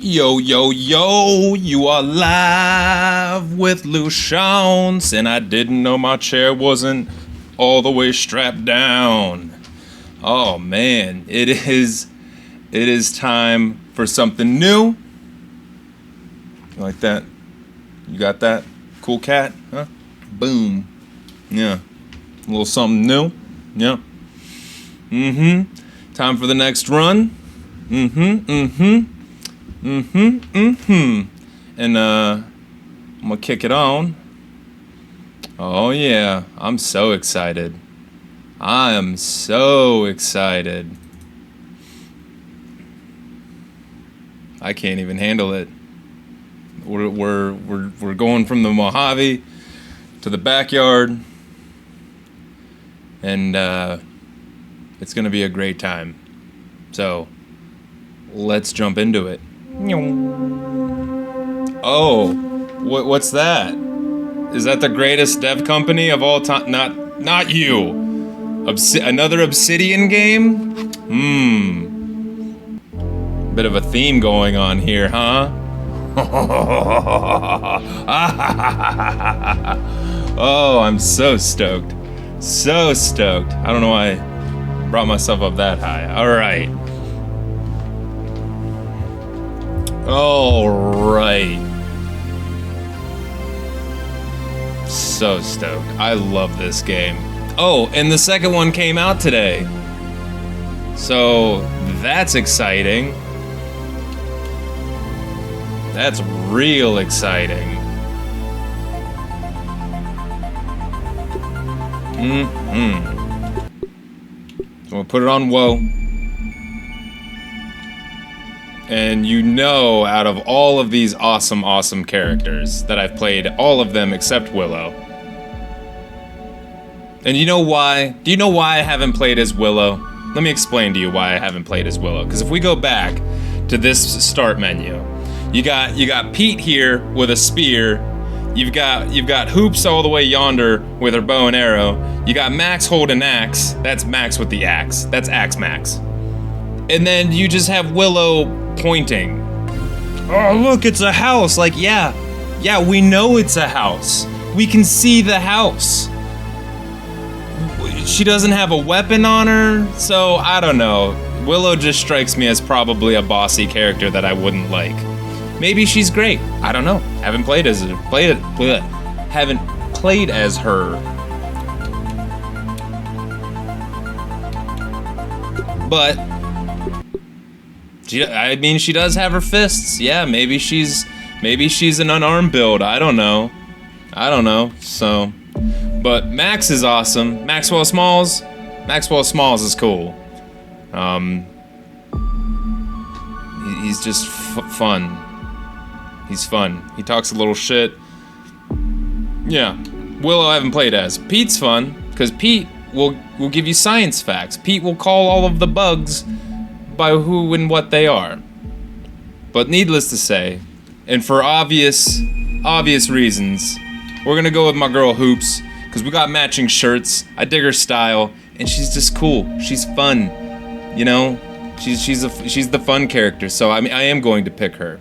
Yo, yo, yo, you are live with Lucians, and I didn't know my chair wasn't all the way strapped down. Oh man, it is time for something new. You like that? You got that? Cool cat? Huh? Boom. Yeah. A little something new? Yeah. Time for the next run. And I'm gonna kick it on. Oh yeah, I'm so excited. I am so excited. I can't even handle it. We're going from the Mojave to the backyard, and it's gonna be a great time. So let's jump into it. Oh, what's that? Is that the greatest dev company of all time? Not you. Another Obsidian game? Bit of a theme going on here, huh? Oh, I'm so stoked. So stoked. I don't know why I brought myself up that high. All right. So stoked. I love this game. Oh, and the second one came out today. So that's exciting. That's real exciting. So we'll put it on Whoa. And you know, out of all of these awesome characters that I've played, all of them except Willow. And you know why? Do you know why I haven't played as Willow? Let me explain to you why I haven't played as Willow. Because if we go back to this start menu, you got Pete here with a spear. You've got Hoops all the way yonder with her bow and arrow. You got Max holding axe. That's Max with the axe. That's Axe Max. And then you just have Willow pointing. Oh, look, it's a house. Like, yeah, we know it's a house. We can see the house. She doesn't have a weapon on her, so I don't know. Willow just strikes me as probably a bossy character that I wouldn't like. Maybe she's great. I don't know. Haven't played as her. Haven't played as her. But she does have her fists. Yeah, maybe she's an unarmed build. I don't know. So, but Max is awesome. Maxwell Smalls is cool. He's just fun. He's fun. He talks a little shit. Yeah. Willow I haven't played as. Pete's fun, because Pete will give you science facts. Pete will call all of the bugs by who and what they are. But needless to say, and for obvious reasons, we're gonna go with my girl Hoops, because we got matching shirts. I dig her style, and she's just cool. She's fun. You know? She's the fun character, so I am going to pick her.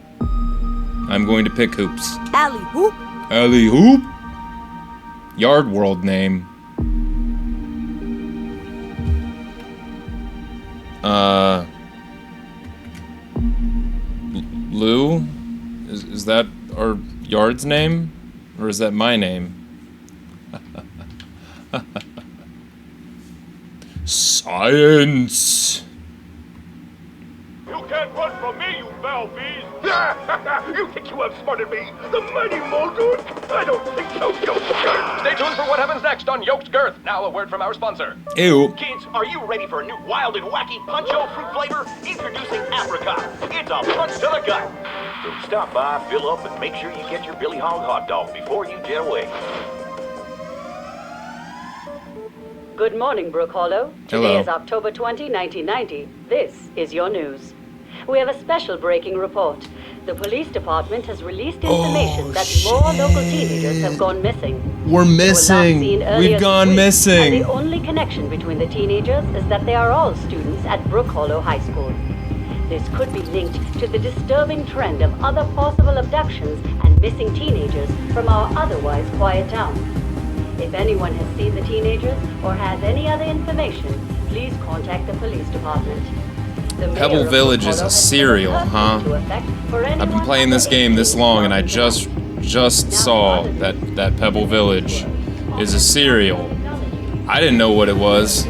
I'm going to pick Hoops. Alley Hoop? Alley Hoop? Yard World name. Lou? Is that our yard's name? Or is that my name? Science! You can't run from me, you foul beast! You think you outsmarted me? The mighty Muldoon? I don't think so, Yoked Girth! Stay tuned for what happens next on Yoked Girth. Now a word from our sponsor. Ew. Kids, are you ready for a new wild and wacky punch-o fruit flavor? Introducing Apricot. It's a punch to the gut. So stop by, fill up, and make sure you get your Billy Hog hot dog before you jet away. Good morning, Brook Hollow. Hello. Today is October 20, 1990. This is your news. We have a special breaking report. The police department has released information that more local teenagers have gone missing. We're missing. We've gone missing. And the only connection between the teenagers is that they are all students at Brook Hollow High School. This could be linked to the disturbing trend of other possible abductions and missing teenagers from our otherwise quiet town. If anyone has seen the teenagers or has any other information, please contact the police department. The mayor Pebble of Village is Buffalo a has serial, put a huh? curfew into effect for I've been anyone playing this under game this 18 long, and I from just saw that Pebble Village is a serial. I didn't know what it was,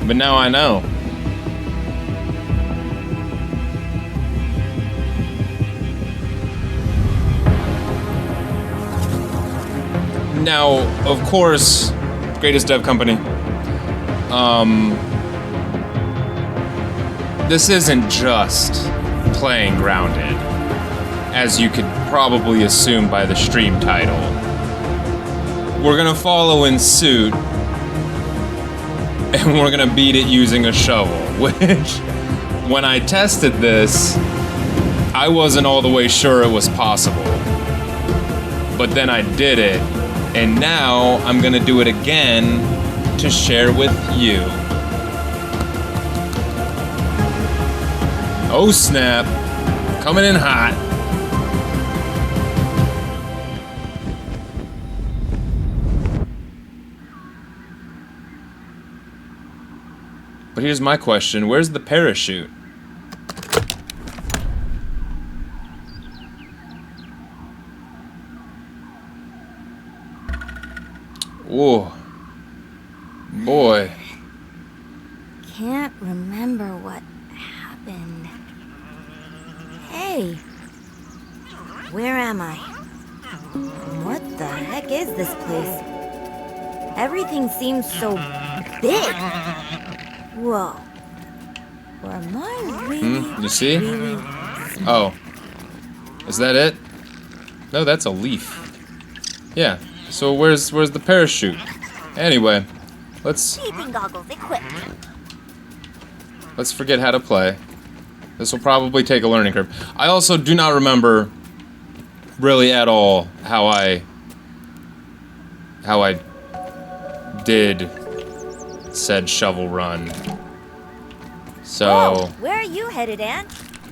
but now I know. Now, of course, greatest dev company. This isn't just playing Grounded, as you could probably assume by the stream title. We're gonna follow in suit, and we're gonna beat it using a shovel, which, when I tested this, I wasn't all the way sure it was possible. But then I did it, and now I'm gonna do it again to share with you. Oh snap, coming in hot. But here's my question, where's the parachute? Whoa. Boy. Can't remember what happened. Hey. Where am I? What the heck is this place? Everything seems so big. Whoa. Or am I really, You see? really... Oh. Is that it? No, that's a leaf. Yeah. So where's the parachute? Anyway, let's Sleeping goggles equipped. forget how to play. This will probably take a learning curve. I also do not remember really at all how I did said shovel run. So Whoa, where are you headed, Ann?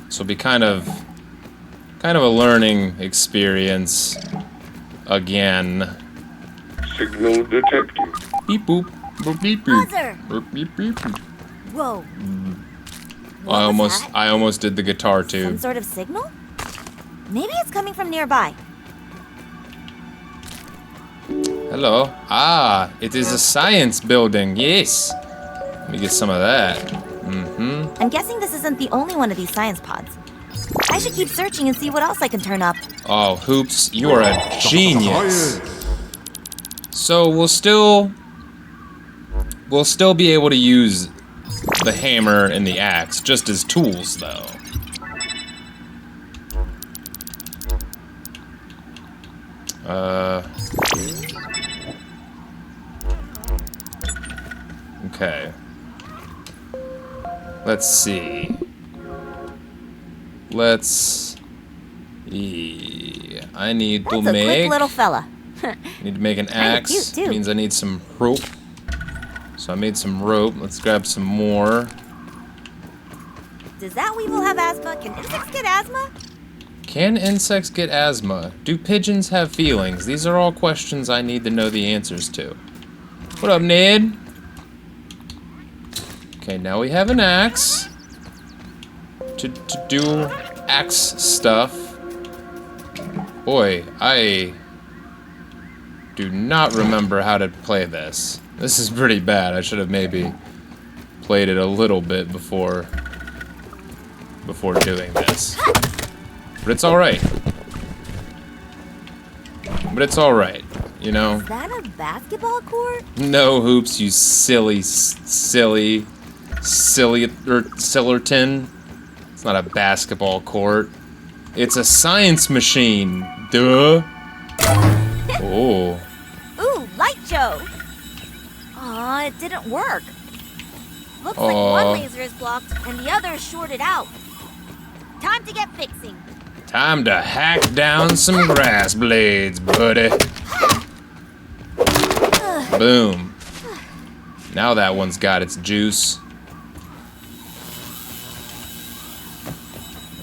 this will be kind of a learning experience again. Signal detected. Beep boop. Boop beep boop. Buzzer! Boop beep beep. Boop. Whoa. What was that? I almost did the guitar too. Some sort of signal? Maybe it's coming from nearby. Hello. Ah, it is a science building. Yes. Let me get some of that. Mm-hmm. I'm guessing this isn't the only one of these science pods. I should keep searching and see what else I can turn up. Oh, Hoops, you are a genius. So we'll still be able to use the hammer and the axe just as tools, though. Okay. Let's see. I need That's to a quick make. little fella. Need to make an Kinda axe. cute, too. Means I need some rope. So I made some rope. Let's grab some more. Does that weevil have asthma? Can insects get asthma? Can insects get asthma? Do pigeons have feelings? These are all questions I need to know the answers to. What up, Ned? Okay, now we have an axe. To do axe stuff. Boy, I do not remember how to play this. This is pretty bad. I should have maybe played it a little bit before doing this. But it's alright. But it's alright, you know? Is that a basketball court? No, Hoops, you sillerton. It's not a basketball court. It's a science machine. Duh. Oh. Ooh, light show. Aw, it didn't work. Looks like one laser is blocked and the other is shorted out. Time to get fixing. Time to hack down some grass blades, buddy. Boom. Now that one's got its juice.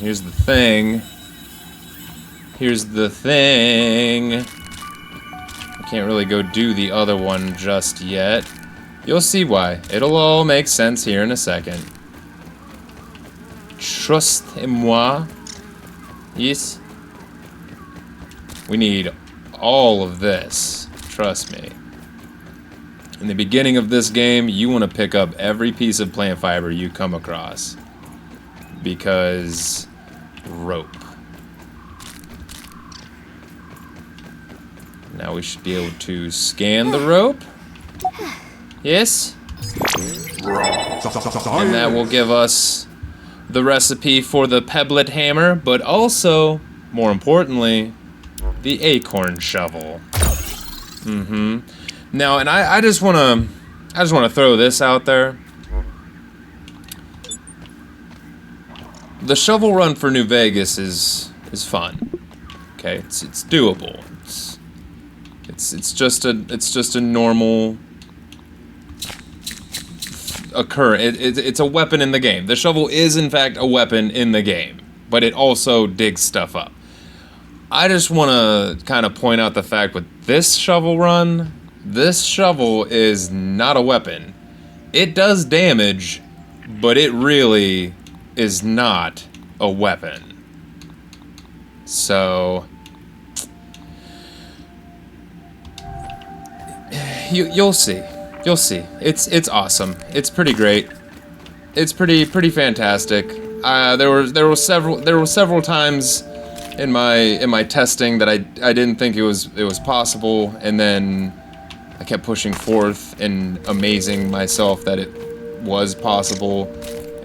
here's the thing. Here's the thing. I can't really go do the other one just yet. You'll see why. It'll all make sense here in a second. Trust-moi. Yes. We need all of this. Trust me. In the beginning of this game, you want to pick up every piece of plant fiber you come across. Because rope. Now we should be able to scan the rope. Yes. And that will give us the recipe for the pebblet hammer, but also, more importantly, the acorn shovel. Now, and I just wanna throw this out there. The shovel run for New Vegas is fun. Okay, it's doable. It's just a normal occurrence. It's a weapon in the game. The shovel is in fact a weapon in the game, but it also digs stuff up. I just want to kind of point out the fact with this shovel run, this shovel is not a weapon. It does damage, but it really is not a weapon. So you'll see. You'll see. It's awesome. It's pretty great. It's pretty fantastic. There were several times in my testing that I didn't think it was possible, and then I kept pushing forth and amazing myself that it was possible,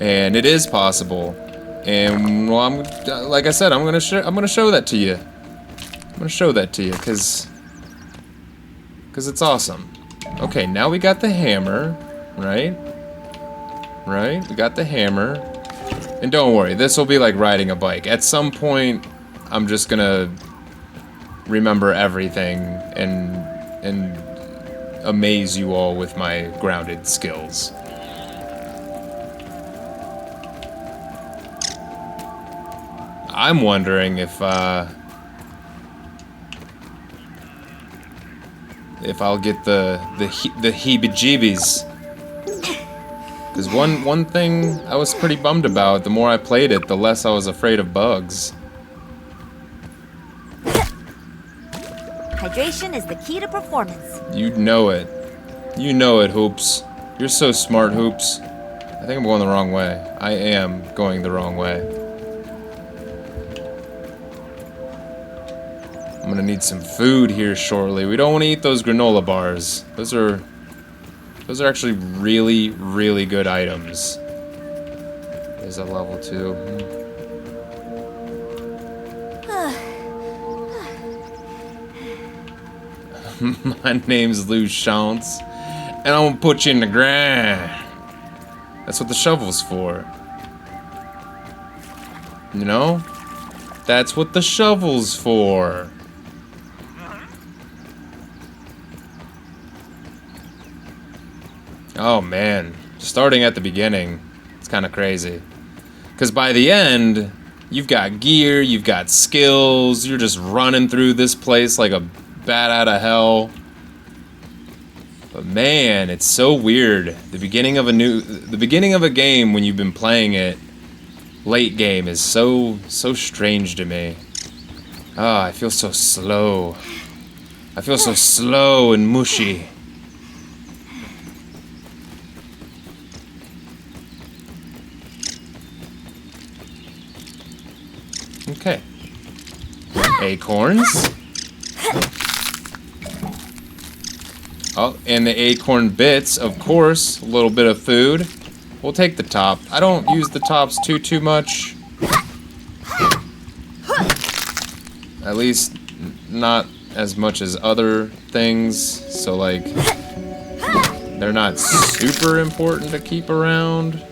and it is possible. And well, I'm like I said, I'm gonna show that to you. I'm gonna show that to you because it's awesome. Okay, now we got the hammer, right? Right, we got the hammer. And don't worry, this will be like riding a bike. At some point, I'm just gonna remember everything and amaze you all with my grounded skills. I'm wondering if I'll get the heebie-jeebies. Because one thing I was pretty bummed about, the more I played it, the less I was afraid of bugs. Hydration is the key to performance. You know it. You know it, Hoops. You're so smart, Hoops. I think I'm going the wrong way. I am going the wrong way. I'm gonna need some food here shortly. We don't want to eat those granola bars. Those are actually really, really good items. There's a level 2. My name's Lou Shantz, and I'm gonna put you in the ground. That's what the shovel's for. You know? That's what the shovel's for. Oh man, starting at the beginning, it's kind of crazy. Because by the end, you've got gear, you've got skills, you're just running through this place like a bat out of hell. But man, it's so weird. The beginning of a game when you've been playing it, late game, is so strange to me. Ah, I feel so slow. I feel so slow and mushy. Okay. Acorns. Oh, and the acorn bits, of course. A little bit of food. We'll take the top. I don't use the tops too much. At least not as much as other things. So like, they're not super important to keep around.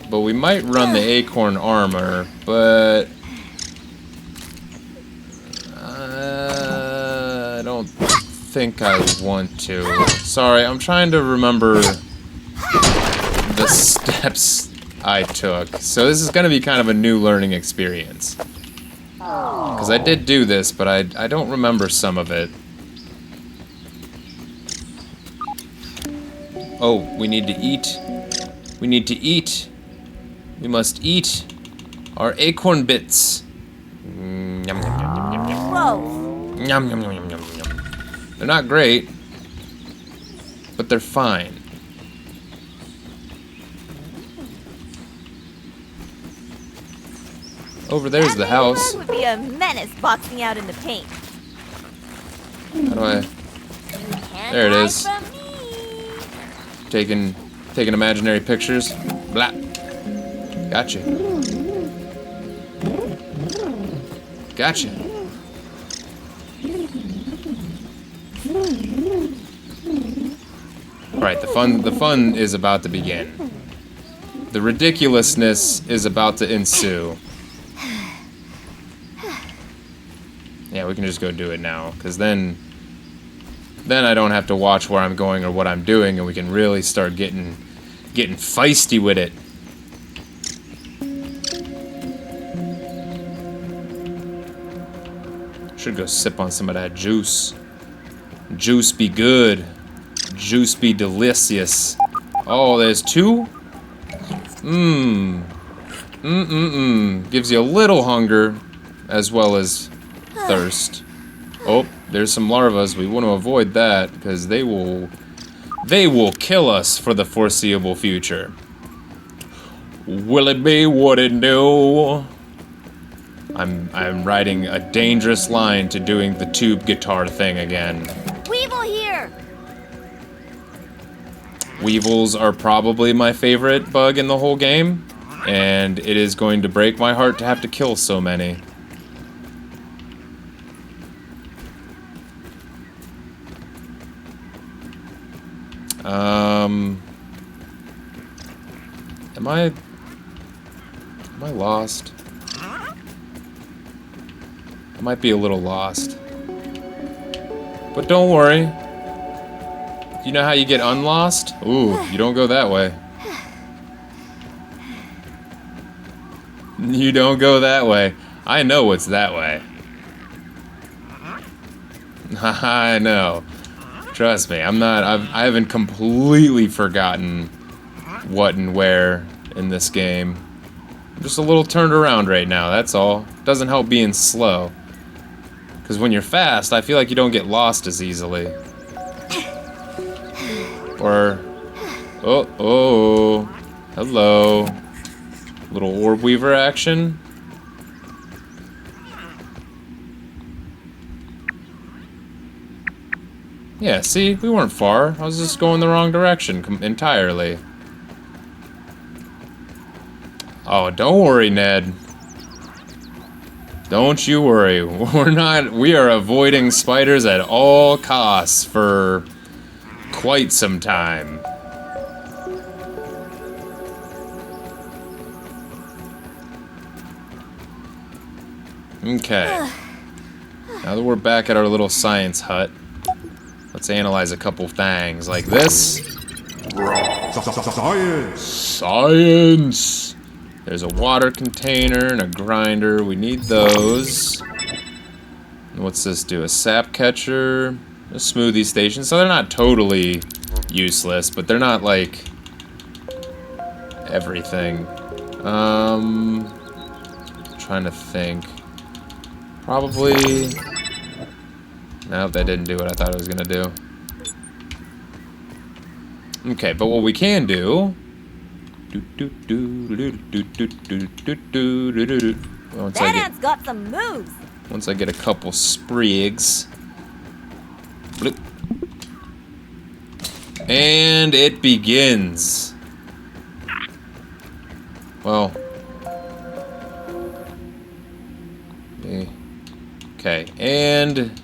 But we might run the acorn armor, but I don't think I want to. Sorry, I'm trying to remember the steps I took. So this is going to be kind of a new learning experience. Because I did do this, but I don't remember some of it. Oh, we need to eat. We need to eat. We must eat our acorn bits. Yum, yum, yum, yum, yum, yum. Whoa. Yum, yum, yum, yum, yum, yum. They're not great, but they're fine. Over there's the house. Would be a menace boxing out in the paint. How do I? Can't There it hide is. from me. Taking imaginary pictures. Blah. Gotcha. Gotcha. Alright, the fun is about to begin. The ridiculousness is about to ensue. Yeah, we can just go do it now, because then I don't have to watch where I'm going or what I'm doing, and we can really start getting feisty with it. Should go sip on some of that juice. Juice be good. Juice be delicious. Oh, there's two? Gives you a little hunger as well as thirst. Oh, there's some larvas. We want to avoid that because they will kill us for the foreseeable future. Will it be what it do? I'm writing a dangerous line to doing the tube guitar thing again. Weevil here. Weevils are probably my favorite bug in the whole game, and it is going to break my heart to have to kill so many. Am I lost? I might be a little lost. But don't worry. You know how you get unlost? Ooh, you don't go that way. You don't go that way. I know what's that way. I know. Trust me, I haven't completely forgotten what and where in this game. I'm just a little turned around right now, that's all. Doesn't help being slow. Because when you're fast, I feel like you don't get lost as easily. Or... Oh, hello. Little orb weaver action. Yeah, see? We weren't far. I was just going the wrong direction entirely. Oh, don't worry, Ned. Don't you worry. We are avoiding spiders at all costs for quite some time. Okay. Now that we're back at our little science hut, let's analyze a couple things like this. Science! Science! There's a water container and a grinder. We need those. And what's this do? A sap catcher, a smoothie station. So they're not totally useless, but they're not like everything. Trying to think. Probably. Nope, that didn't do what I thought it was gonna do. Okay, but what we can do. That ant's got some moves. Once I get a couple sprigs. Bloop. And it begins. Well. Okay, and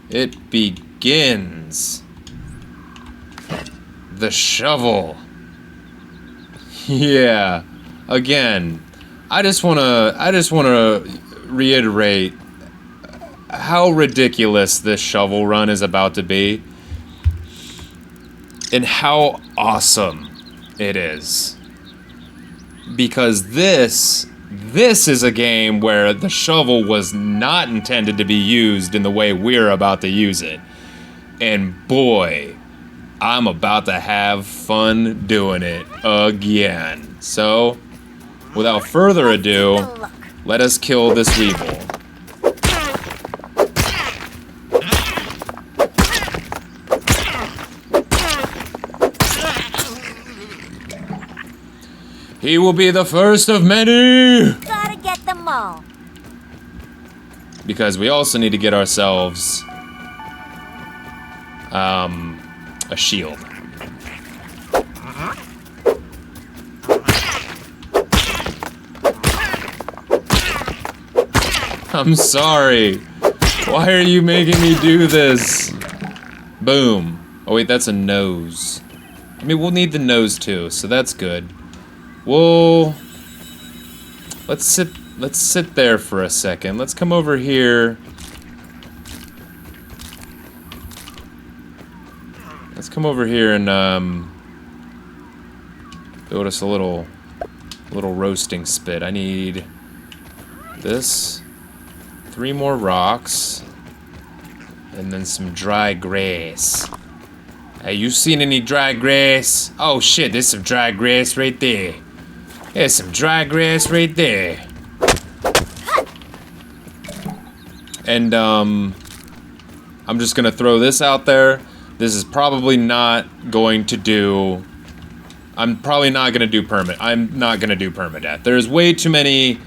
it begins. The shovel. Yeah. Again, I just wanna reiterate how ridiculous this shovel run is about to be. And how awesome it is. because this is a game where the shovel was not intended to be used in the way we're about to use it. And boy, I'm about to have fun doing it again. So, without further ado, let us kill this weevil. He will be the first of many! Gotta get them all. Because we also need to get ourselves a shield. I'm sorry. Why are you making me do this? Boom. Oh wait, that's a nose. I mean, we'll need the nose too, so that's good. Well, let's sit there for a second. Let's come over here. Let's come over here and build us a little roasting spit. I need this, 3 more rocks, and then some dry grass. Hey, you seen any dry grass? Oh shit, there's some dry grass right there. There's some dry grass right there. And I'm just gonna throw this out there. This is probably not going to do... I'm probably not gonna do I'm not gonna do permadeath. There's way too many...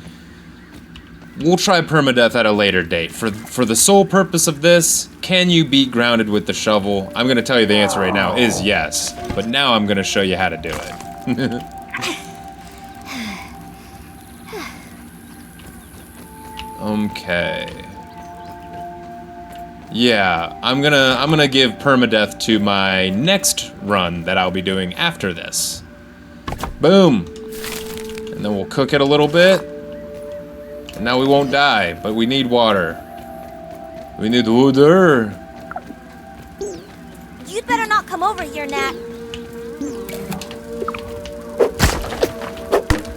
We'll try permadeath at a later date. For the sole purpose of this, can you beat grounded with the shovel? I'm gonna tell you the answer right now is yes. But now I'm gonna show you how to do it. Okay. Yeah, I'm gonna give permadeath to my next run that I'll be doing after this. Boom! And then we'll cook it a little bit. And now we won't die, but we need water. We need water. You'd better not come over here, Nat.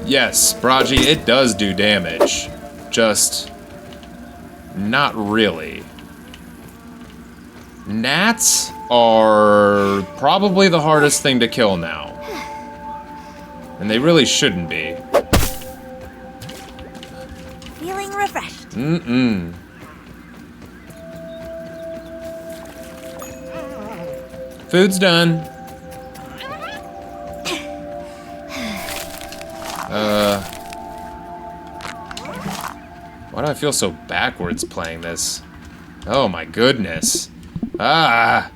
Yes, Braji, it does do damage. Just... not really. Gnats are probably the hardest thing to kill now. And they really shouldn't be. Feeling refreshed. Mm-mm. Food's done. Why do I feel so backwards playing this? Oh my goodness. Ah!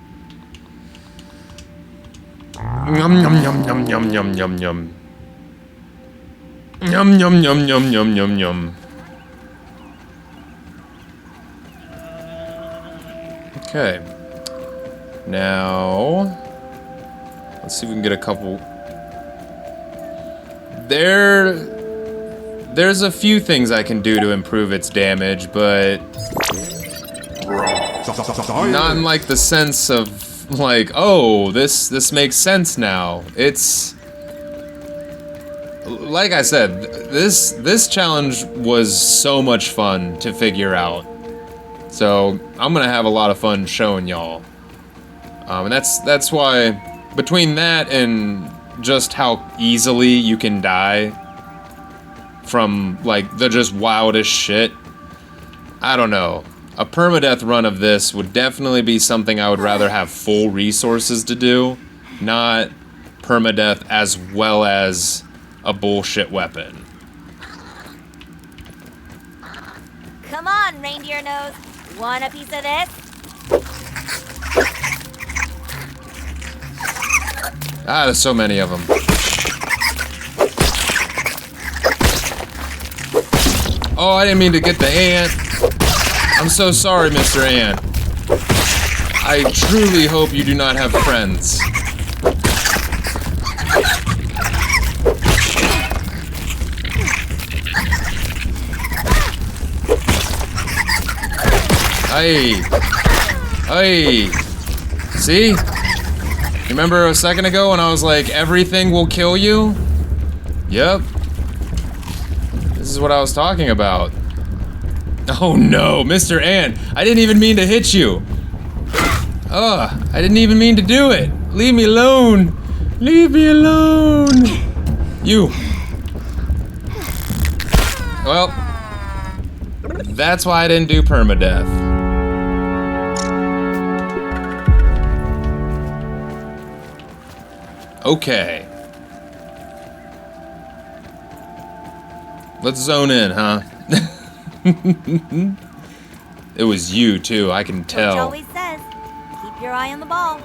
Yum yum yum yum yum yum yum yum. Yum yum yum yum yum yum yum. Okay. Now, let's see if we can get a couple. There's a few things I can do to improve its damage, but not in like the sense of like, oh, this makes sense now. It's like I said, this challenge was so much fun to figure out. So I'm gonna have a lot of fun showing y'all. And that's why between that and just how easily you can die from like the just wildest shit, I don't know. A permadeath run of this would definitely be something I would rather have full resources to do, not permadeath as well as a bullshit weapon. Come on, reindeer nose. Want a piece of this? Ah, there's so many of them. Oh, I didn't mean to get the ant. I'm so sorry, Mr. Ant. I truly hope you do not have friends. Hey. Hey. See? Remember a second ago when I was like, everything will kill you? Yep. is what I was talking about. Oh no, Mr. Ant, I didn't even mean to hit you. Ugh, I didn't even mean to do it. Leave me alone. Leave me alone. You. Well, that's why I didn't do permadeath. Okay. Let's zone in, huh? It was you, too, I can tell. Coach always says, keep your eye on the ball.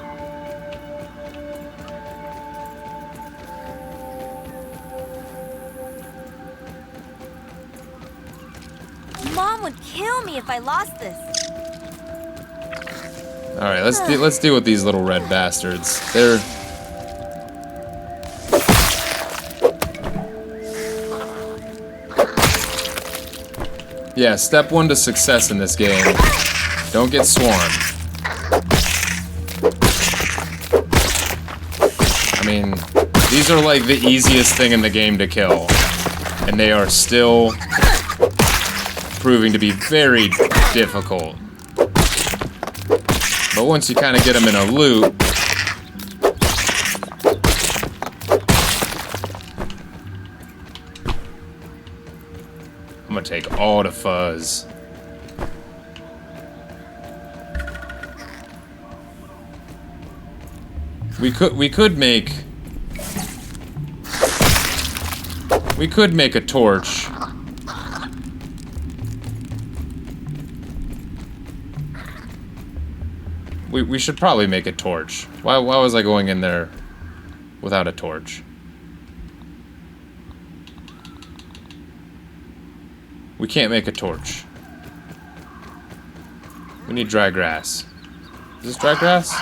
Mom would kill me if I lost this. All right, let's deal with these little red bastards. They're yeah. Step one to success in this game: don't get swarmed. I mean, these are like the easiest thing in the game to kill, and they are still proving to be very difficult. But once you kind of get them in a loop, I'm gonna take all the fuzz. We could make a torch. We should probably make a torch. Why was I going in there without a torch? We can't make a torch. We need dry grass. Is this dry grass?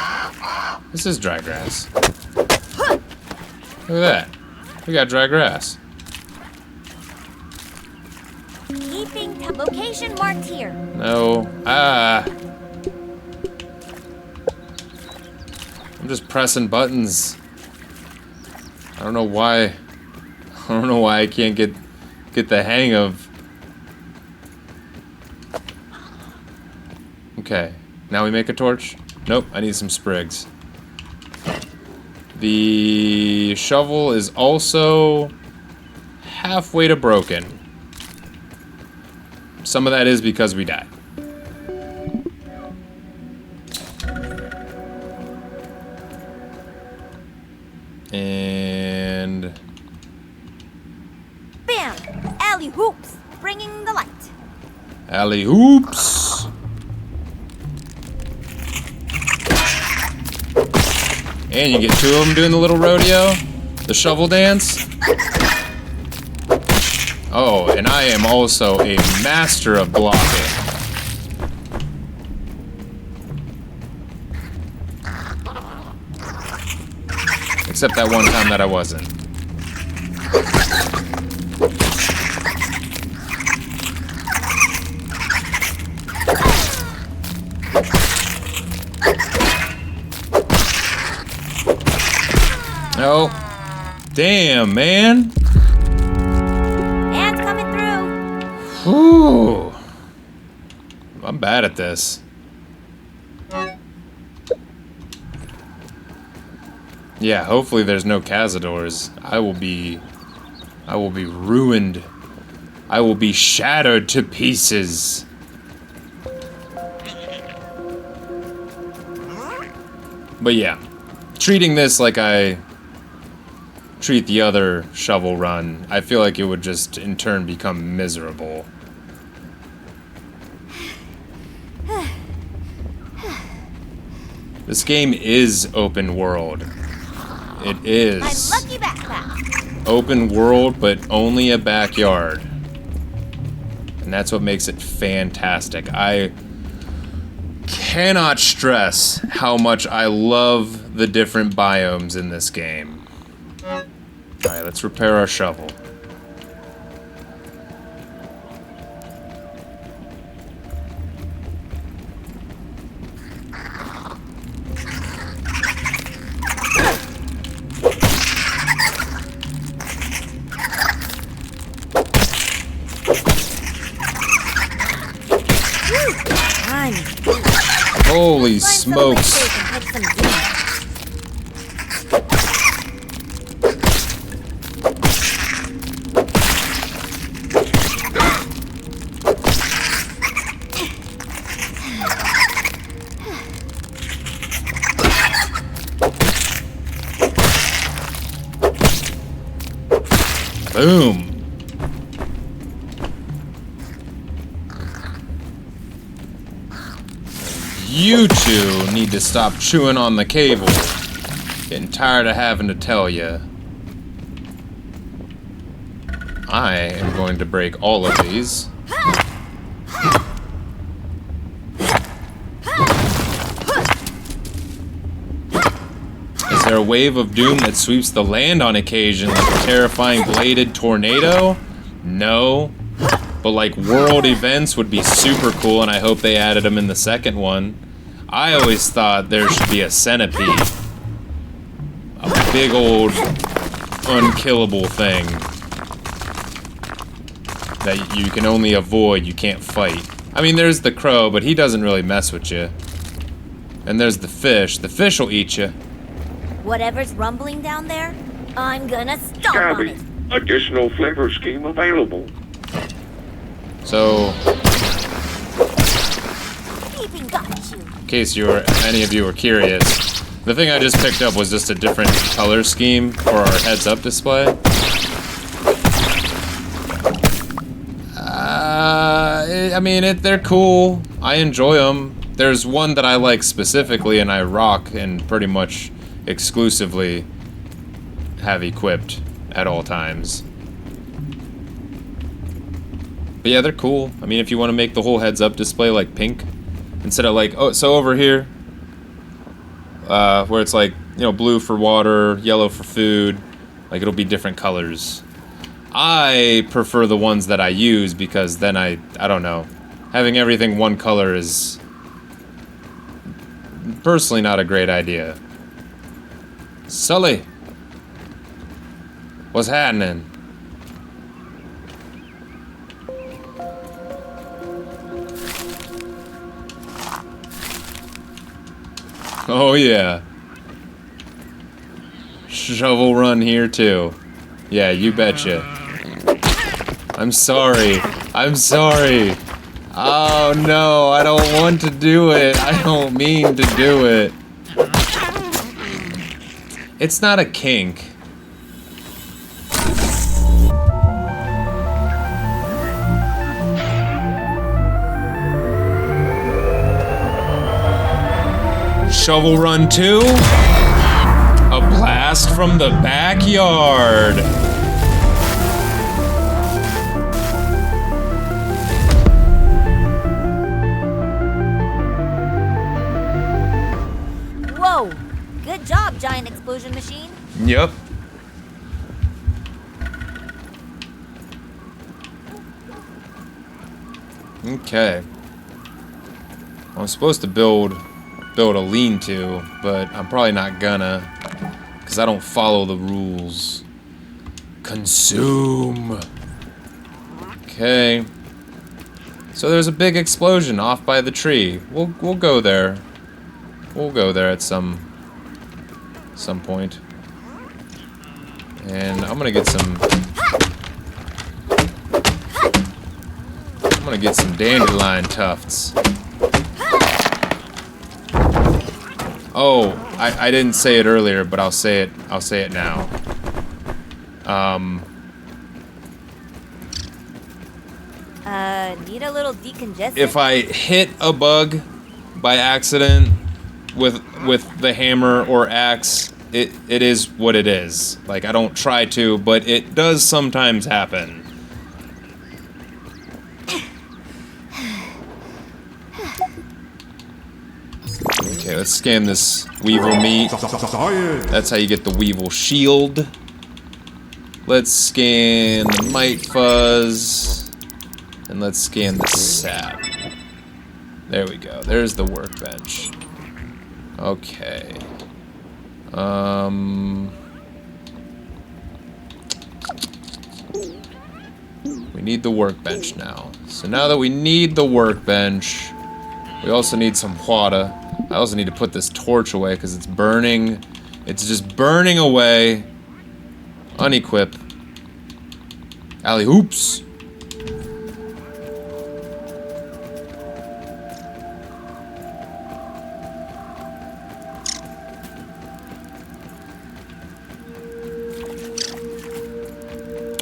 This is dry grass. Look at that. We got dry grass. Keeping location marked here. No. Ah. I'm just pressing buttons. I don't know why. I don't know why I can't get the hang of. Okay. Now we make a torch? Nope, I need some sprigs. The shovel is also halfway to broken. Some of that is because we died. And Bam! Alley hoops, bringing the light. alley hoops. And you get two of them doing the little rodeo, the shovel dance. Oh, and I am also a master of blocking. Except that one time that I wasn't. Oh. Damn, man. Ants coming through. Whew. I'm bad at this. Yeah, hopefully there's no cazadors. I will be ruined. I will be shattered to pieces. But yeah, treating this like I treat the other shovel run, I feel like it would just in turn become miserable. This game is open world. It is. My lucky backpack. Open world, but only a backyard. And that's what makes it fantastic. I cannot stress how much I love the different biomes in this game. Alright, let's repair our shovel. I'm Holy find some smokes. safe and catch some demons. Boom. You two need to stop chewing on the cable. Getting tired of having to tell you. I am going to break all of these. Is there a wave of doom that sweeps the land on occasion like a terrifying bladed tornado? No. But like world events would be super cool, and I hope they added them in the second one. I always thought there should be a centipede. A big old unkillable thing that you can only avoid, you can't fight. I mean, there's the crow, but he doesn't really mess with you. And there's the fish. The fish will eat you. Whatever's rumbling down there, I'm gonna stomp on Gabby, it. additional flavor scheme available. So, Peeping got you. in case any of you were curious, the thing I just picked up was just a different color scheme for our heads-up display. I mean, they're cool. I enjoy them. There's one that I like specifically, and I rock and pretty much exclusively have equipped at all times. But yeah, they're cool. I mean, if you want to make the whole heads-up display like pink, instead of like, oh, so over here, where it's like, you know, blue for water, yellow for food, like it'll be different colors. I prefer the ones that I use because then I don't know, having everything one color is personally not a great idea. Sully, what's happening? Oh yeah. Shovel run here too. Yeah, you betcha. I'm sorry. I'm sorry. Oh no, I don't want to do it. I don't mean to do it. It's not a kink. Shovel Run 2? A blast from the backyard. Whoa! Good job, giant explosion machine. Yep. Okay. I was supposed to build a lean-to, but I'm probably not gonna, because I don't follow the rules. Consume. Okay. So there's a big explosion off by the tree. We'll go there. We'll go there at some point. And I'm gonna get some dandelion tufts. Oh, I didn't say it earlier, but I'll say it now. Need a little decongestant? If I hit a bug by accident with the hammer or axe, it is what it is. Like, I don't try to, but it does sometimes happen. Okay, let's scan this weevil meat. That's how you get the weevil shield. Let's scan the mite fuzz. And let's scan the sap. There we go. There's the workbench. Okay. We need the workbench now. So now that we need the workbench, we also need some water. I also need to put this torch away because it's burning. It's just burning away. Unequip. Alley hoops.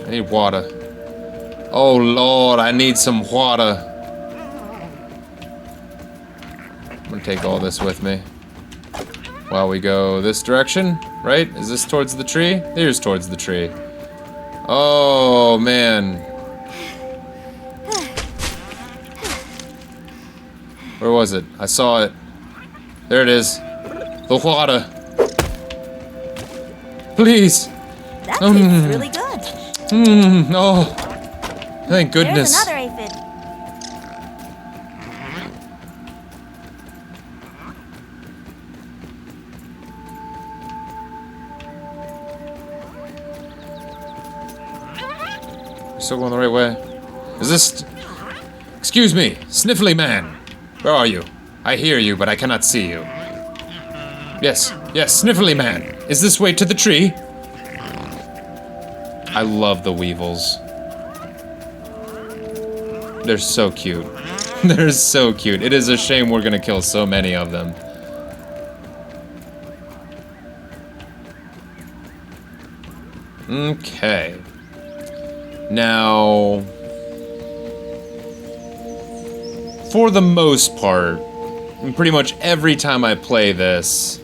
I need water. Oh Lord, I need some water. I'm gonna take all this with me. While we go this direction, right? Is this towards the tree? Here's towards the tree. Oh man. Where was it? I saw it. There it is. The water. Please. That tastes really good. Oh, thank goodness. There's another aphid. We're still going the right way. Is this... Excuse me, Sniffly Man. Where are you? I hear you, but I cannot see you. Yes, yes, Sniffly Man. Is this way to the tree? I love the weevils. They're so cute. They're so cute. It is a shame we're gonna kill so many of them. Okay. Now, for the most part, and pretty much every time I play this,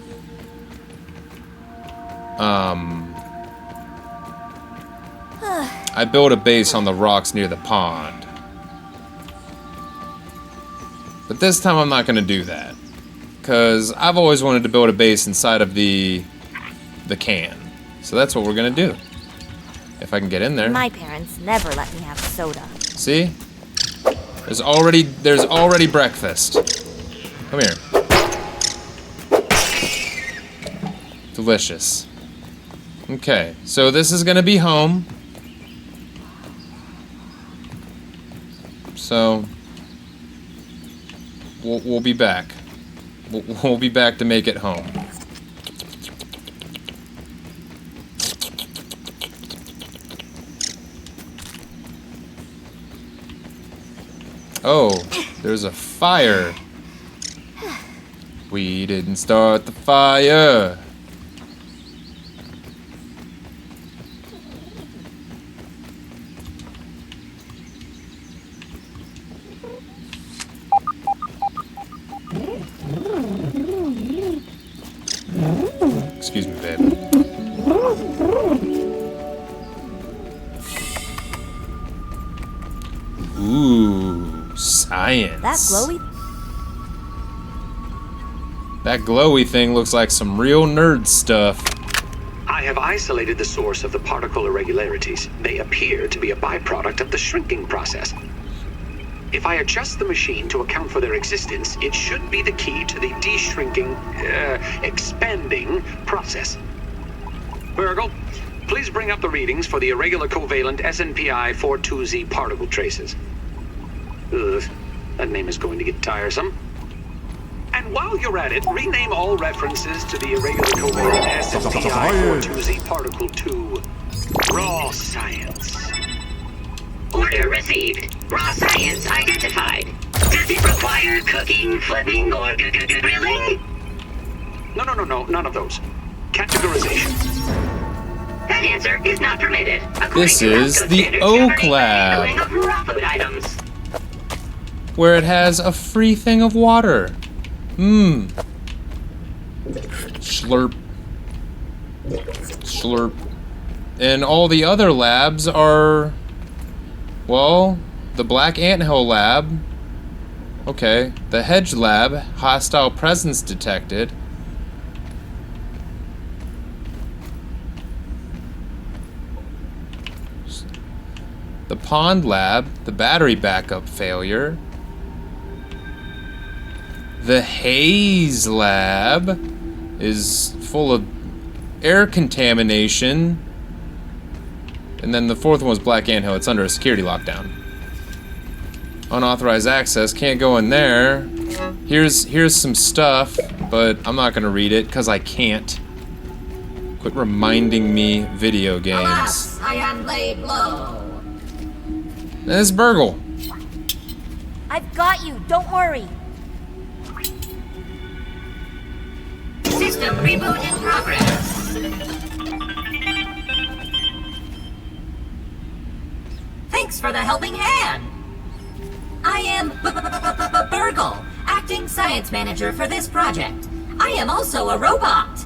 I build a base on the rocks near the pond. But this time I'm not gonna do that, because I've always wanted to build a base inside of the can. So that's what we're gonna do. If I can get in there. My parents never let me have soda. See? There's already breakfast. Come here. Delicious. Okay, so this is gonna be home. So we'll be back. We'll be back to make it home. Oh, there's a fire. We didn't start the fire. Excuse me, babe. Ooh, science. That glowy thing looks like some real nerd stuff. I have isolated the source of the particle irregularities. They appear to be a byproduct of the shrinking process. If I adjust the machine to account for their existence, it should be the key to the de-shrinking, expanding process. Virgil, please bring up the readings for the irregular covalent SNPI 42Z particle traces. Ugh, that name is going to get tiresome. And while you're at it, rename all references to the irregular covalent SNPI 42Z particle to raw science. Order received. Raw science identified. Does it require cooking, flipping, or grilling? No, none of those. Categorization. That answer is not permitted. This is the Oak Lab, where it has a free thing of water. Slurp. Slurp. And all the other labs are... Well, the Black Anthill Lab. Okay. The Hedge Lab. Hostile presence detected. The Pond Lab. The battery backup failure. The Haze Lab is full of air contamination. And then the fourth one was Black Anthill. It's under a security lockdown. Unauthorized access. Can't go in there. Here's some stuff, but I'm not gonna read it because I can't. Quit reminding me video games. Alas, I am laid low. This is Burgle. I've got you. Don't worry. System reboot in progress. Thanks for the helping hand. I am Burgle, acting science manager for this project. I am also a robot.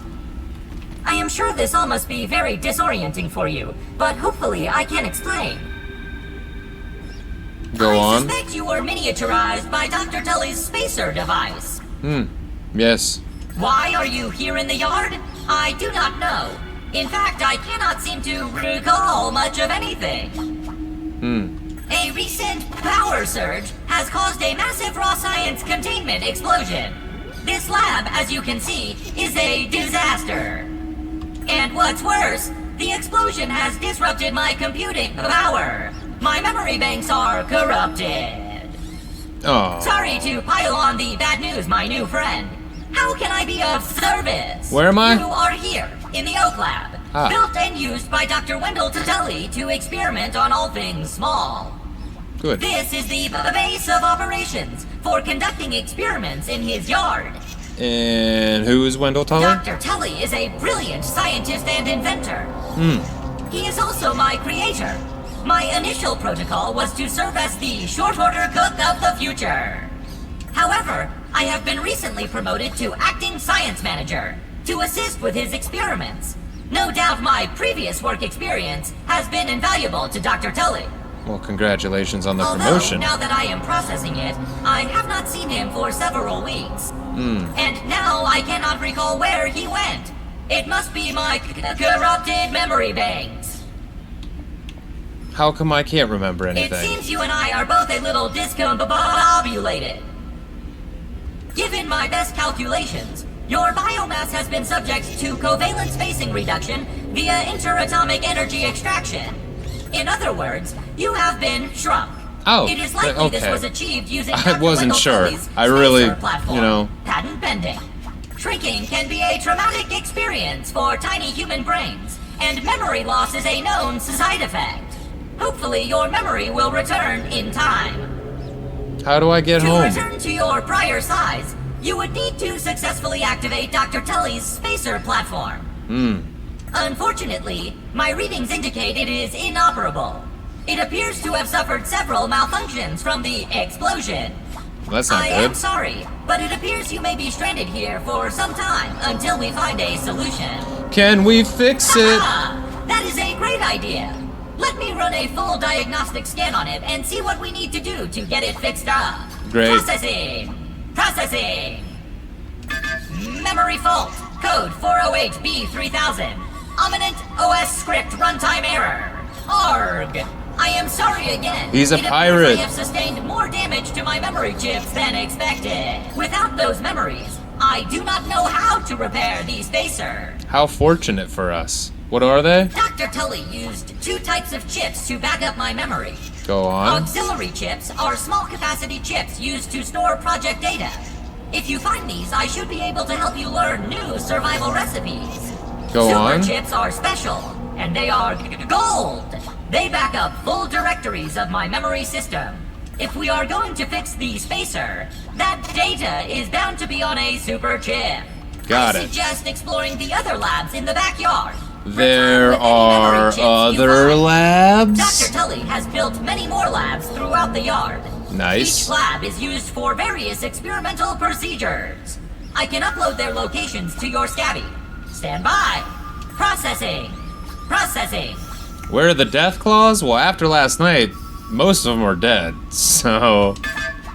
I am sure this all must be very disorienting for you, but hopefully I can explain. Go on. I suspect you were miniaturized by Dr. Tully's spacer device. Yes. Why are you here in the yard? I do not know. In fact, I cannot seem to recall much of anything. A recent power surge has caused a massive raw science containment explosion. This lab, as you can see, is a disaster. And what's worse, the explosion has disrupted my computing power. My memory banks are corrupted. Oh. Sorry to pile on the bad news, my new friend. How can I be of service? Where am I? You are here, in the Oak Lab. Built and used by Dr. Wendell Tuteli to experiment on all things small. Good. This is the base of operations for conducting experiments in his yard. And who is Wendell Tully? Dr. Tully is a brilliant scientist and inventor. He is also my creator. My initial protocol was to serve as the short order cook of the future. However, I have been recently promoted to acting science manager to assist with his experiments. No doubt my previous work experience has been invaluable to Dr. Tully. Well, congratulations on the Although, promotion. now that I am processing it, I have not seen him for several weeks. And now I cannot recall where he went. It must be my corrupted memory banks. How come I can't remember It anything? seems you and I are both a little discombobulated. Given my best calculations, your biomass has been subject to covalent spacing reduction via interatomic energy extraction. In other words, you have been shrunk. Oh, It is likely this okay. was achieved using I Dr. wasn't Wendell sure. Tully's I really, spacer platform, you know. patent pending. Shrinking can be a traumatic experience for tiny human brains, and memory loss is a known side effect. Hopefully your memory will return in time. How do I get To home? return to your prior size, you would need to successfully activate Dr. Tully's spacer platform. Unfortunately, my readings indicate it is inoperable. It appears to have suffered several malfunctions from the explosion. That's not I am good. sorry, but it appears you may be stranded here for some time until we find a solution. Can we fix it? Ah, that is a great idea. Let me run a full diagnostic scan on it and see what we need to do to get it fixed up. Great. Processing. Processing. Memory fault. Code 408B3000. Ominent OS script runtime error. ARG. I am sorry again. He's a It appears pirate. I have sustained more damage to my memory chips than expected. Without those memories, I do not know how to repair the spacer. How fortunate for us. What are they? Dr. Tully used two types of chips to back up my memory. Go on. Auxiliary chips are small capacity chips used to store project data. If you find these, I should be able to help you learn new survival recipes. Go Super on. chips are special, and they are gold. They back up full directories of my memory system. If we are going to fix the spacer, that data is bound to be on a super chip. Got I it. suggest exploring the other labs in the backyard. There Return with any memory are chips you other find. labs? Dr. Tully has built many more labs throughout the yard. Nice. Each lab is used for various experimental procedures. I can upload their locations to your scabby. Stand by. Processing. Processing. Where are the death claws? Well, after last night, most of them are dead. So,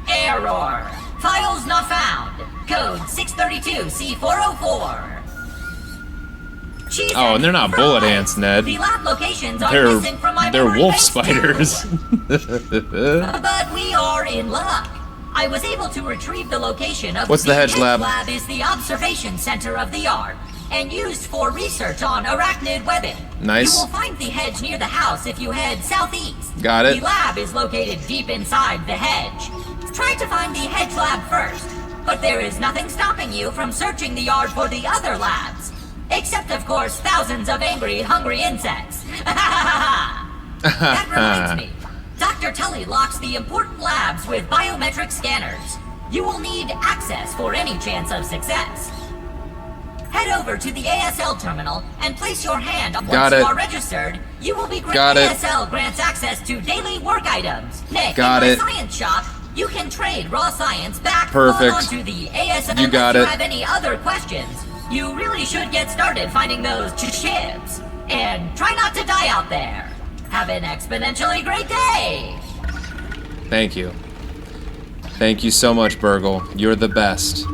Error. Files not found. Code 632C404. Cheese oh, and they're not fries. bullet ants, Ned. The lab locations are missing from my They're memory wolf banks, too. spiders. But we are in luck. I was able to retrieve the location of What's the hedge lab? lab is the observation center of the yard and used for research on arachnid webbing. Nice. You will find the hedge near the house if you head southeast. Got it. The lab is located deep inside the hedge. Try to find the hedge lab first, but there is nothing stopping you from searching the yard for the other labs. Except, of course, thousands of angry, hungry insects. That reminds me. Dr. Tully locks the important labs with biometric scanners. You will need access for any chance of success. Head over to the ASL terminal and place your hand on once you are registered. You will be granted ASL grants access to daily work items. Nick, in my science shop, you can trade raw science back onto the ASL. You got if it. you have any other questions, you really should get started finding those chips. And try not to die out there. Have an exponentially great day. Thank you. Thank you so much, Burgle. You're the best.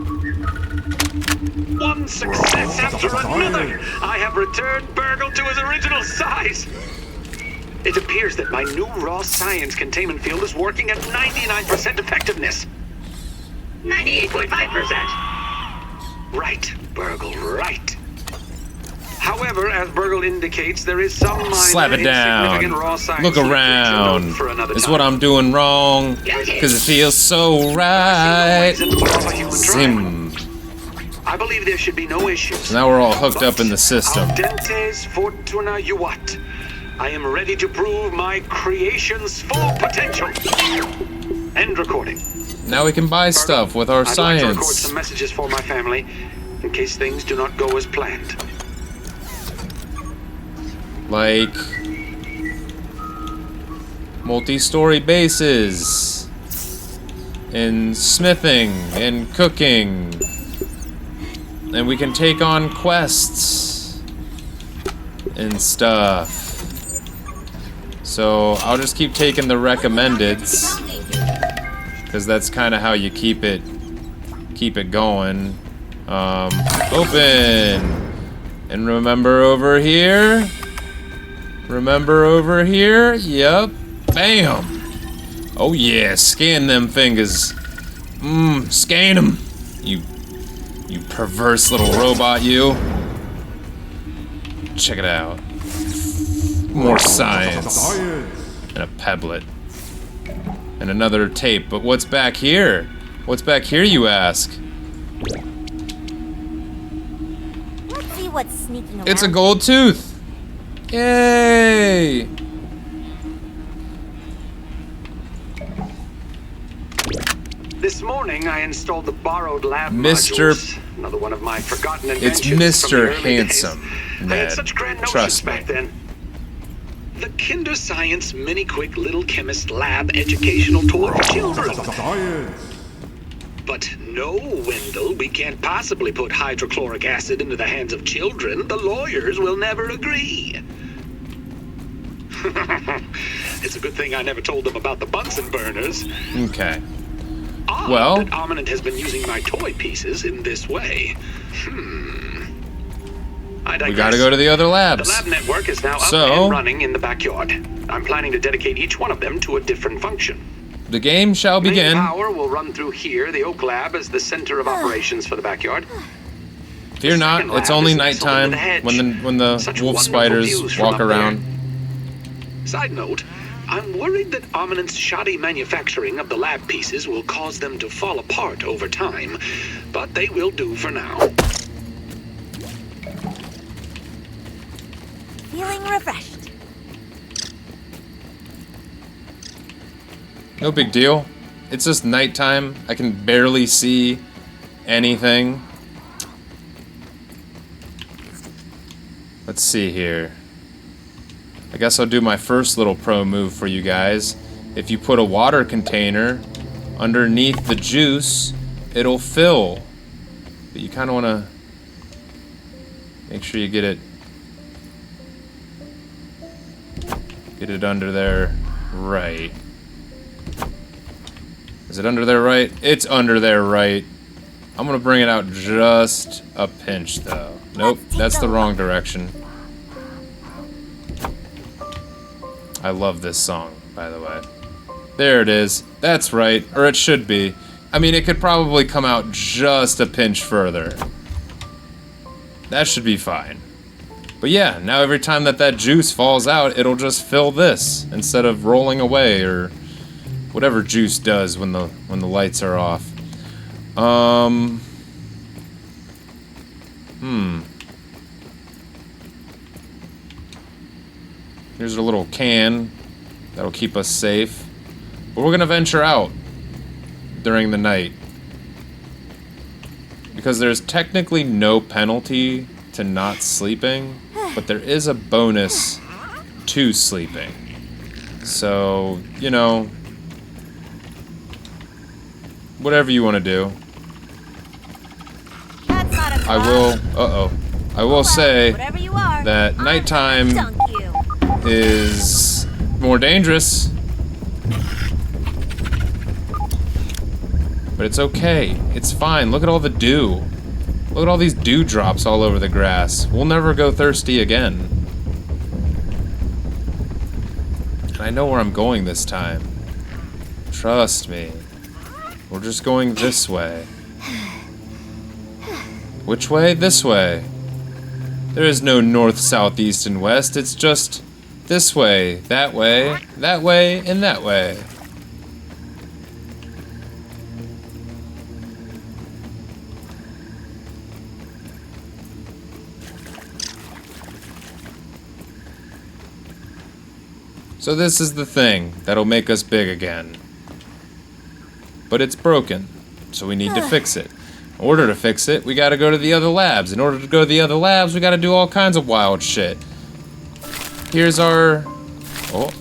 One success after another! I have returned Burgle to his original size! It appears that my new raw science containment field is working at 99% effectiveness. 98.5%. Right, Burgle, right. However, as Burgle indicates, there is some minor Slap it down. raw science Look around. for another It's time. what I'm doing wrong. Because it feels so right. Zim. I believe there should be no issues. So now we're all hooked up in the system. Audentes fortuna juvat. I am ready to prove my creation's full potential. End recording. Now we can buy stuff with our I'd like to record science. some messages for my family, in case things do not go as planned. Like multi-story bases, and smithing, and cooking, and we can take on quests and stuff. So I'll just keep taking the recommendeds, because that's kind of how you keep it going. Open, and remember over here. Remember over here? Yep. Bam. Oh yeah, scan them fingers. Scan them. You perverse little robot, you. Check it out. More science. And a pebblet. And another tape. But what's back here? What's back here, you ask? Let's see what's sneaking around. It's a gold tooth. Yay! This morning, I installed the borrowed lab Mr. modules. Another one of my forgotten inventions. It's from the Mr. early Handsome, days. I Ned. had such grand notions Trust me. back then. The Kinder Science Mini Quick Little Chemist Lab Educational Tool for Children. But no, Wendell, we can't possibly put hydrochloric acid into the hands of children. The lawyers will never agree. It's a good thing I never told them about the Bunsen burners. Okay. Odd Well- that Ominent has been using my toy pieces in this way. I digress. We gotta go to the other The labs. lab network is now up So- and running in the backyard. I'm planning to dedicate each one of them to a different function. The game shall Main begin. power will run through here. The Oak Lab is the center of operations for the backyard. Fear not, second it's lab only is nestled nighttime into the hedge. when the Such wolf wonderful spiders views from walk up there. around. Side note, I'm worried that Ominent's shoddy manufacturing of the lab pieces will cause them to fall apart over time, but they will do for now. Feeling refreshed. No big deal. It's just nighttime. I can barely see anything. Let's see here. I guess I'll do my first little pro move for you guys. If you put a water container underneath the juice, it'll fill. But you kind of want to make sure you get it under there right. Is it under there right? It's under there right. I'm gonna bring it out just a pinch though. Nope, that's the wrong direction. I love this song, by the way. There it is. That's right, or it should be. I mean, it could probably come out just a pinch further. That should be fine. But yeah, now every time that juice falls out, it'll just fill this instead of rolling away or whatever juice does when the lights are off. Here's a little can that'll keep us safe. But we're gonna venture out during the night. Because there's technically no penalty to not sleeping, but there is a bonus to sleeping. So, you know, whatever you want to do. That's not a I will, I will say that nighttime is more dangerous. But it's okay. It's fine. Look at all the dew. Look at all these dewdrops all over the grass. We'll never go thirsty again. And I know where I'm going this time. Trust me. We're just going this way. Which way? This way. There is no north, south, east, and west. It's just this way, and that way. So this is the thing that'll make us big again. But it's broken, so we need to fix it. In order to fix it, we gotta go to the other labs. In order to go to the other labs, we gotta do all kinds of wild shit. Here's our... Oh.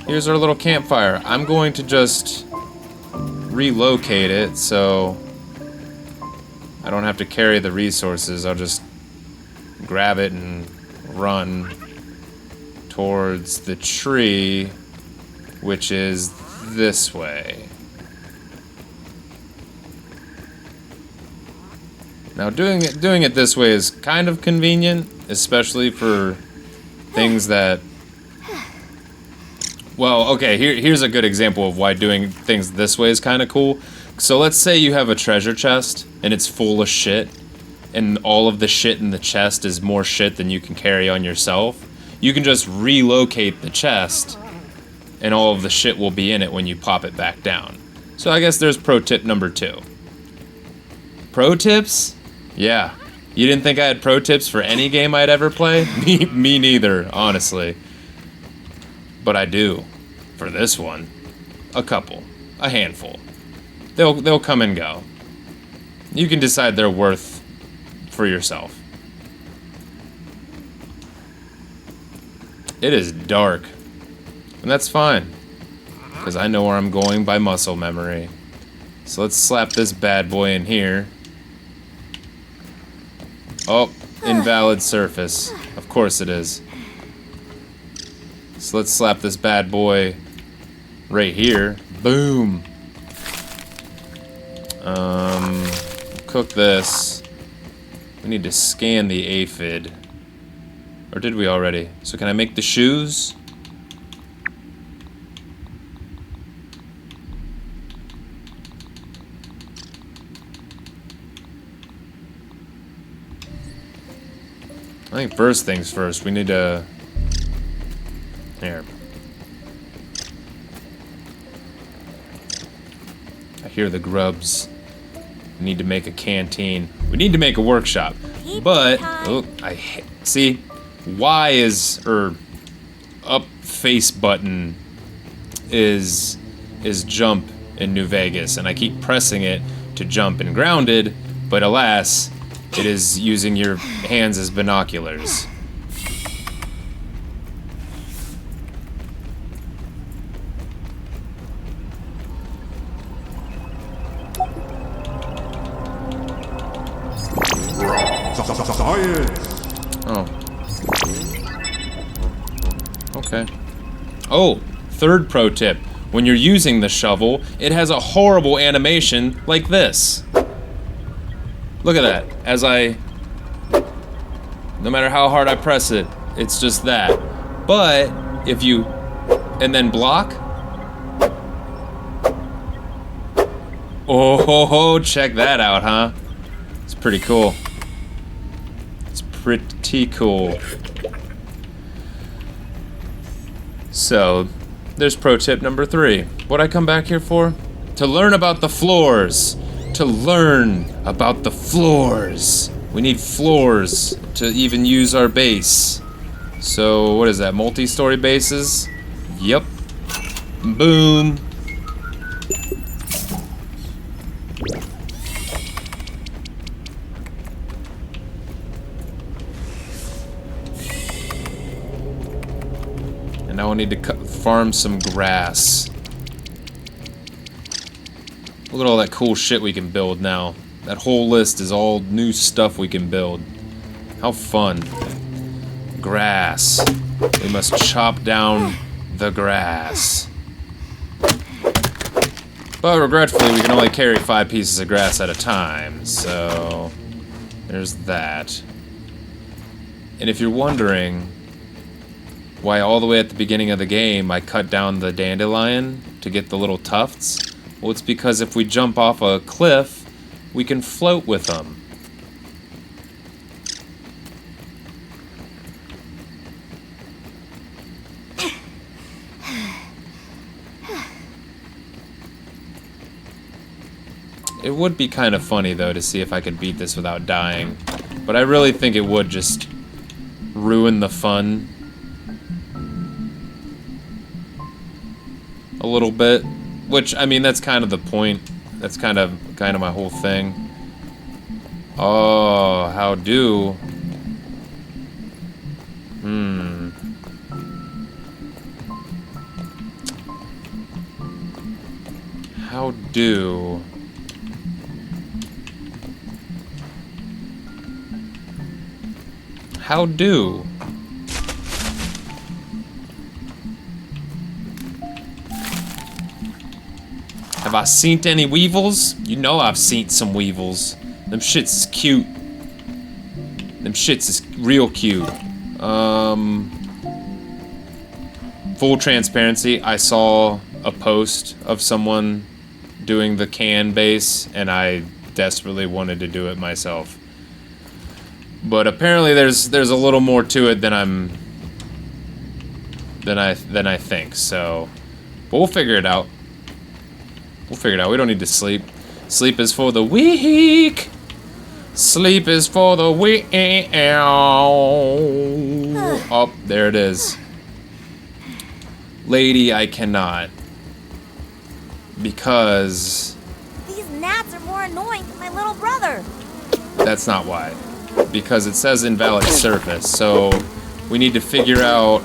Here's our little campfire. I'm going to just relocate it so I don't have to carry the resources. I'll just grab it and run towards the tree, which is this way. Now doing it this way is kind of convenient, especially for things that... Well, okay, here's a good example of why doing things this way is kind of cool. So let's say you have a treasure chest and it's full of shit, and all of the shit in the chest is more shit than you can carry on yourself. You can just relocate the chest and all of the shit will be in it when you pop it back down. So I guess there's pro tip number 2. Pro tips? Yeah. You didn't think I had pro tips for any game I'd ever play? Me neither, honestly. But I do. For this one. A couple. A handful. They'll come and go. You can decide their worth for yourself. It is dark. And that's fine. Because I know where I'm going by muscle memory. So let's slap this bad boy in here. Oh, invalid surface. Of course it is. So let's slap this bad boy right here. Boom. Cook this. We need to scan the aphid. Or did we already? So can I make the shoes? I think first things first, we need to... Here. I hear the grubs. We need to make a canteen. We need to make a workshop. But, oh, see, Y is, or up face button is jump in New Vegas, and I keep pressing it to jump in Grounded, but alas, it is using your hands as binoculars. Oh. Okay. Oh, third pro tip. When you're using the shovel, it has a horrible animation like this. Look at that. As no matter how hard I press it, it's just that. But if you, and then block. Oh, check that out, huh? It's pretty cool. pretty cool. So, there's pro tip number 3. What'd I come back here for? To learn about the floors. To learn about the floors. We need floors to even use our base. So, what is that? Multi-story bases? Yep. Boom. And now we need to farm some grass. Look at all that cool shit we can build now. That whole list is all new stuff we can build. How fun. Grass. We must chop down the grass. But regretfully, we can only carry 5 pieces of grass at a time, so there's that. And if you're wondering why all the way at the beginning of the game I cut down the dandelion to get the little tufts, well, it's because if we jump off a cliff, we can float with them. It would be kind of funny, though, to see if I could beat this without dying. But I really think it would just ruin the fun a little bit. Which, I mean, that's kind of the point. That's kind of my whole thing. Oh, how do? How do? How do? Have I seen any weevils? You know I've seen some weevils. Them shits is cute. Them shits is real cute. Full transparency, I saw a post of someone doing the can base, and I desperately wanted to do it myself. But apparently there's a little more to it than I think, so but we'll figure it out. We'll figure it out. We don't need to sleep. Sleep is for the weak. Sleep is for the weak. Oh, there it is. Lady, I cannot. Because These gnats are more annoying than my little brother. that's not why. Because it says invalid surface, so we need to figure out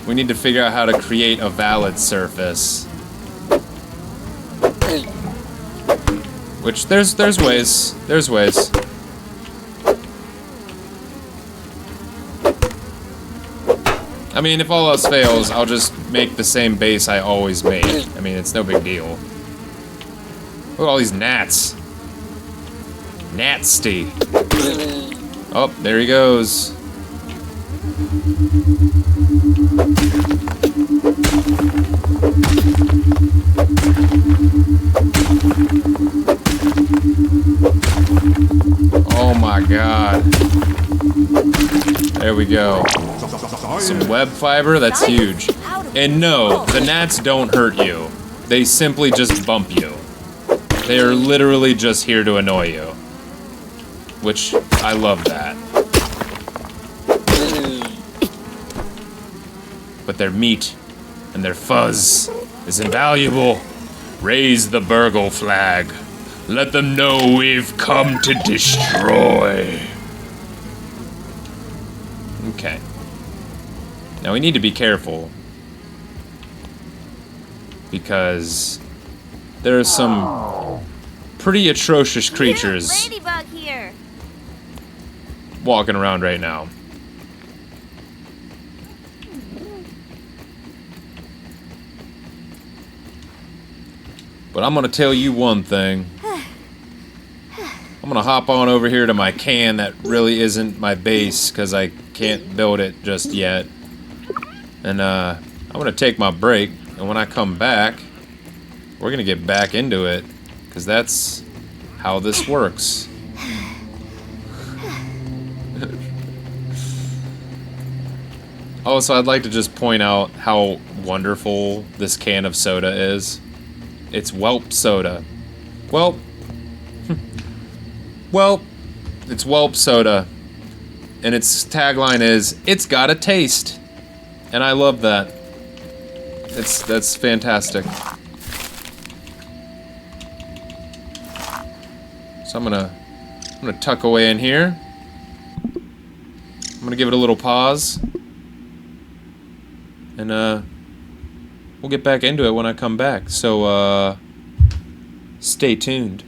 how to create a valid surface. Which there's ways. There's ways. I mean, if all else fails, I'll just make the same base I always made. I mean, it's no big deal. Look at all these gnats. Nasty. Oh, there he goes. Oh my god. There we go. Some web fiber, that's huge. And no, the gnats don't hurt you. They simply just bump you. They are literally just here to annoy you. Which, I love that. But their meat and their fuzz is invaluable. Raise the burgle flag. Let them know we've come to destroy. Okay. Now we need to be careful. Because there are some pretty atrocious creatures Ladybug here. walking around right now. But I'm gonna tell you one thing. I'm gonna hop on over here to my can that really isn't my base because I can't build it just yet. And I'm gonna take my break, and when I come back, we're gonna get back into it because that's how this works. Oh, so I'd like to just point out how wonderful this can of soda is. It's Whelp soda. Well, it's Whelp soda. And its tagline is, "It's got a taste." And I love that. That's fantastic. So I'm gonna tuck away in here. I'm gonna give it a little pause. And we'll get back into it when I come back. So stay tuned.